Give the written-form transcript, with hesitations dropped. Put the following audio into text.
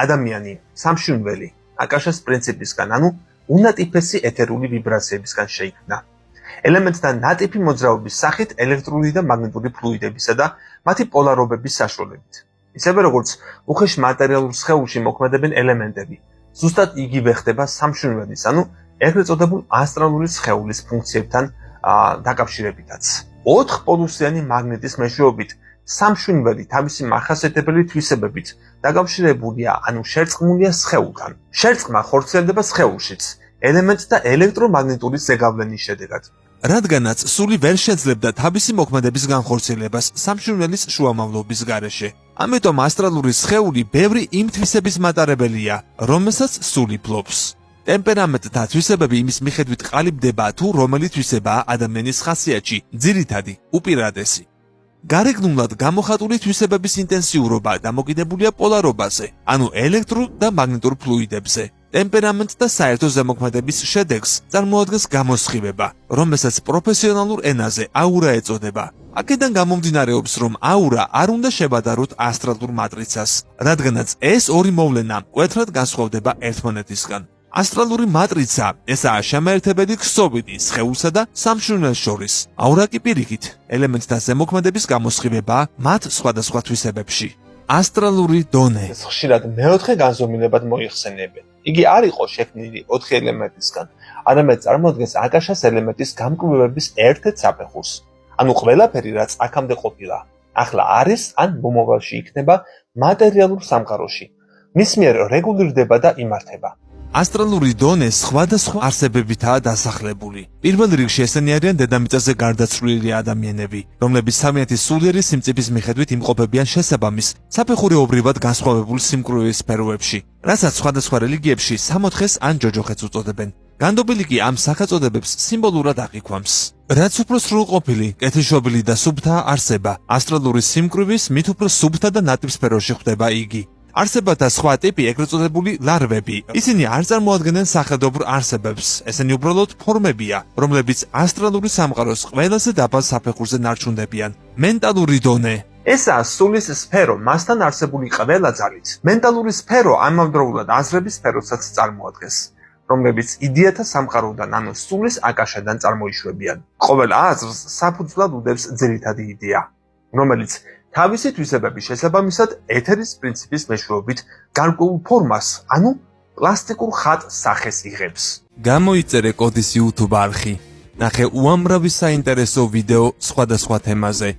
ადამიანი სამშვილდელი აკაშას პრინციპისგან, ანუ უნატიფესი ეთერული ვიბრაციებისგან შეიქმნა. ელემენტთა ნატიფი მოძრაობის სახით ელექტრული და მაგნიტური ფლუიდებისა და მათი პოლარობების საშუალებით. ისევე როგორც უხეშ მატერიალურ სხეულში მოქმედებენ ელემენტები, ზუსტად იგივე ხდება სამშვილდელის, ანუ ეგრეთ წოდებულ ასტრალური სხეულის ფუნქციებთან დაკავშირებითაც. 4 პოლუსიანი მაგნიტის მეშვეობით სამშვილდელი თავისი მახასიათებელი თვისებებით დაკავშირებულია, ანუ შერწყმულია სხეულთან. შერწყმა ხორციელდება სხეულშიც, ელემენტთა ელექტრომაგნიტური ზეგავლენის შედეგად. რადგანაც სული ვერ შეძლებდა თავისი მოქმედების განხორციელებას სამშვილდელის შუამავლობის გარეშე. ამიტომ ასტრალური სხეული ბევრი იმ თვისების მატარებელია, რომელსაც სული ფლობს. ტემპერამენტთა თვისებები იმის მიხედვით ყალიბდება, თუ რომელი თვისებაა ადამიანის ხასიათში ძირითადი, უპირატესი. გარეგნულად გამოხატული თვისებების ინტენსიურობა დამოკიდებულია პოლარობაზე, ანუ ელექტრულ და მაგნიტურ ფლუიდებზე. ტემპერამენტ და საერთო ზემოქმედების შედეგს წარმოადგენს გამოსხივება, რომელსაც პროფესიონალურ ენაზე აურა ეწოდება. აქედან გამომდინარეობს, რომ აურა არ უნდა შევადაროთ ასტრალურ მატრიცას, რადგანაც ეს ორი მოვლენა მკვეთრად განსხვავდება ერთმანეთისგან. ასტრალური მატრიცა ესაა შემაერთებელი ქსოვილი სხეულსა და სამშვილდელს შორის. აურა კი პირიქით, ელემენტთა ზემოქმედების გამოსხივებაა მათ სხვადასხვა თვისებებში. ასტრალური დონე ხშირად მეოთხე განზომილებად მოიხსენიებენ. იგი არ იყო შექმნილი 4 ელემენტისგან, არამედ წარმოადგენს აკაშას ელემენტის გამკვლევების ერთ-ერთ საფეხურს. ანუ ყველაფერი, რაც აქამდე ყოფილა, ახლა არის ან მომავალში იქნება მატერიალურ სამყაროში. მის მიერ რეგულირდება და იმართება. ასტრალური დონე სხვადასხვა არსებებითაა დასახლებული. პირველ რიგში ესენი არიან დედამიწაზე გარდაცვლილი ადამიანები, რომლებიც სამიანთის სულიერი სიმწიფის მიხედვით იმყოფებიან შესაბამის საფეხურეობრივად განსხვავებულ სიმკვრივის სფეროებში, რასაც სხვადასხვა რელიგიებში სამოთხეს ან ჯოჯოხეთს უწოდებენ. განდობილი კი ამ სახელწოდებებს სიმბოლურად აღიქვამს. რაც უფრო სრულყოფილი, კეთილშობილი და სუფთაა არსება, ასტრალური სიმკვრივის მით უფრო სუფთა და ნატიფ სფეროში ხვდება იგი. არსებათა სხვა ტიპი ეგრეთ წოდებული ლარვები. ისინი არ წარმოადგენენ სახელდობრ არსებებს. ესენი უბრალოდ ფორმებია, რომლებიც ასტრალური სამყაროს ყველაზე დაბალ საფეხურზე ნარჩუნდებიან. მენტალური დონე ესაა სულის სფერო მასთან არსებული ყველა ძალით. მენტალური სფერო ამავდროულად აზრების სფეროსაც წარმოადგენს, რომლებიც იდეათა სამყაროდან, ანუ სულის აკაშადან წარმოიშვებიან. ყოველ აზრს საფუძვლად უდევს ძირითადი იდეა, რომელიც თავისი თვისებების შესაბამისად ეთერის პრინციპის მეშვეობით გარკვეულ ფორმას, ანუ პლასტიკურ ხატ სახეს იღებს. გამოიწერე კოდის YouTube არხი. ნახე უამრავი საინტერესო ვიდეო სხვადასხვა თემაზე.